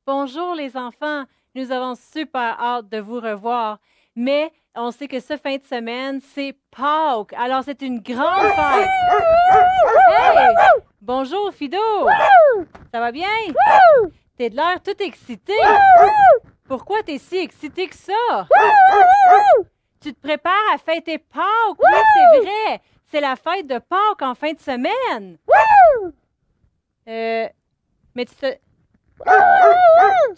Bonjour les enfants, nous avons super hâte de vous revoir. Mais on sait que ce fin de semaine, c'est Pâques, alors c'est une grande fête. Hey! Bonjour Fido! Ça va bien? T'es de l'air tout excité. Pourquoi t'es si excité que ça? Tu te prépares à fêter Pâques? Oui, c'est vrai! C'est la fête de Pâques en fin de semaine. Mais tu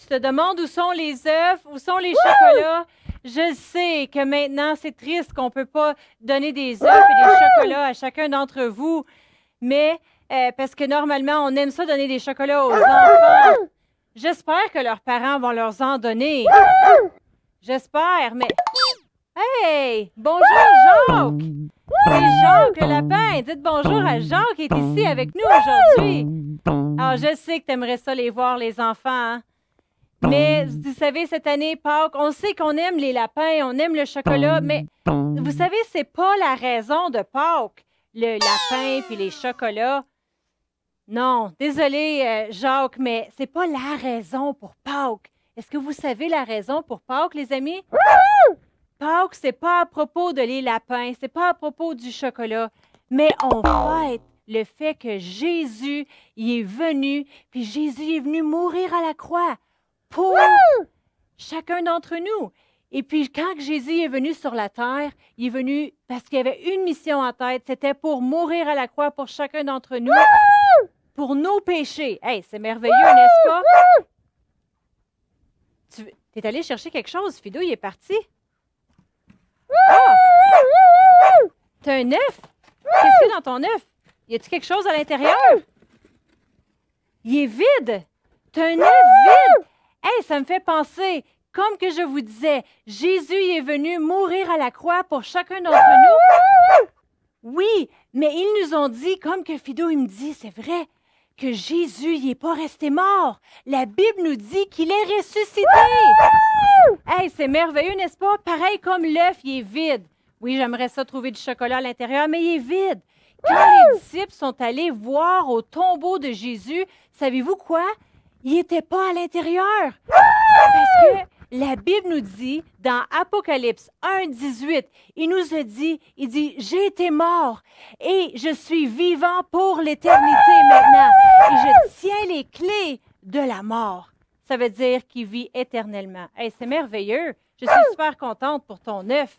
te demandes où sont les œufs, où sont les chocolats. Je sais que maintenant, c'est triste qu'on ne peut pas donner des œufs et des chocolats à chacun d'entre vous. Mais parce que normalement, on aime ça donner des chocolats aux enfants. J'espère que leurs parents vont leur en donner. J'espère, mais... Hey! Bonjour, Jacques! C'est Jacques le lapin. Dites bonjour à Jacques qui est ici avec nous aujourd'hui. Alors, je sais que tu aimerais ça les voir, les enfants. Hein? Mais, vous savez, cette année, Pâques, on sait qu'on aime les lapins, on aime le chocolat, mais vous savez, c'est pas la raison de Pâques, le lapin puis les chocolats. Non, désolé, Jacques, mais c'est pas la raison pour Pâques. Est-ce que vous savez la raison pour Pâques, les amis? Pâques, c'est pas à propos de les lapins, c'est pas à propos du chocolat, mais on fête le fait que Jésus y est venu, puis Jésus est venu mourir à la croix pour chacun d'entre nous. Et puis, quand Jésus est venu sur la terre, il est venu parce qu'il y avait une mission en tête, c'était pour mourir à la croix pour chacun d'entre nous, pour nos péchés. Hey, c'est merveilleux, n'est-ce pas? Tu es allé chercher quelque chose, Fido, il est parti. Ah! T'as un œuf? Qu'est-ce qu'il y a dans ton œuf? Y a-t-il quelque chose à l'intérieur? Il est vide. T'as un œuf vide. Hey, ça me fait penser, comme que je vous disais, Jésus est venu mourir à la croix pour chacun d'entre nous. Oui, mais ils nous ont dit, comme que Fido il me dit, c'est vrai, que Jésus n'est pas resté mort. La Bible nous dit qu'il est ressuscité. Hey, c'est merveilleux, n'est-ce pas? Pareil comme l'œuf, il est vide. Oui, j'aimerais ça trouver du chocolat à l'intérieur, mais il est vide. Quand les disciples sont allés voir au tombeau de Jésus, savez-vous quoi? Il n'était pas à l'intérieur. Parce que la Bible nous dit, dans Apocalypse 1,18, il nous a dit, il dit, j'ai été mort et je suis vivant pour l'éternité maintenant. Et je tiens les clés de la mort. Ça veut dire qu'il vit éternellement. Hey, c'est merveilleux. Je suis super contente pour ton œuf.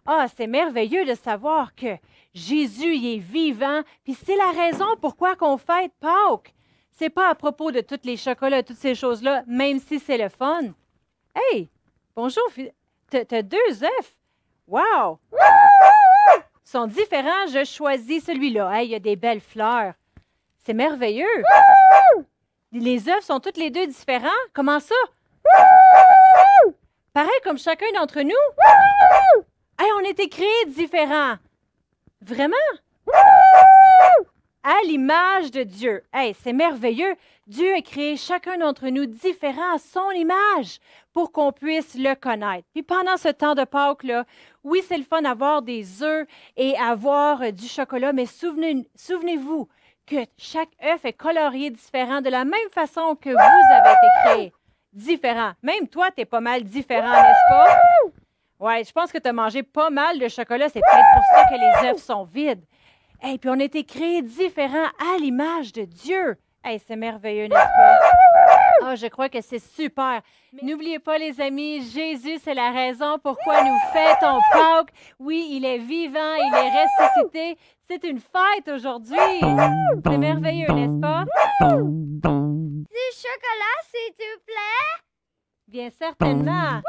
Ah, c'est merveilleux de savoir que Jésus il est vivant. Puis c'est la raison pourquoi qu'on fête Pâques. C'est pas à propos de tous les chocolats, toutes ces choses-là, même si c'est le fun. Hey, bonjour, t'as 2 œufs. Wow! Ils sont différents, je choisis celui-là. Hey, il y a des belles fleurs. C'est merveilleux. Les œufs sont tous les 2 différents. Comment ça? Pareil comme chacun d'entre nous? Hey, on était créés différents. Vraiment? À l'image de Dieu. Hey, c'est merveilleux. Dieu a créé chacun d'entre nous différents à son image pour qu'on puisse le connaître. Puis pendant ce temps de Pâques-là, oui, c'est le fun d'avoir des œufs et avoir du chocolat, mais souvenez-vous que chaque œuf est colorié différent de la même façon que vous avez été créé. Différent. Même toi, tu es pas mal différent, n'est-ce pas? Oui, je pense que tu as mangé pas mal de chocolat. C'est peut-être pour ça que les œufs sont vides. Et puis on a été créés différents à l'image de Dieu. Hey, c'est merveilleux, n'est-ce pas? Ah, je crois que c'est super. N'oubliez pas, les amis, Jésus, c'est la raison pourquoi nous fêtons Pâques. Oui, il est vivant, il est ressuscité. C'est une fête aujourd'hui. C'est merveilleux, n'est-ce pas? Du chocolat, s'il te plaît? Bien certainement.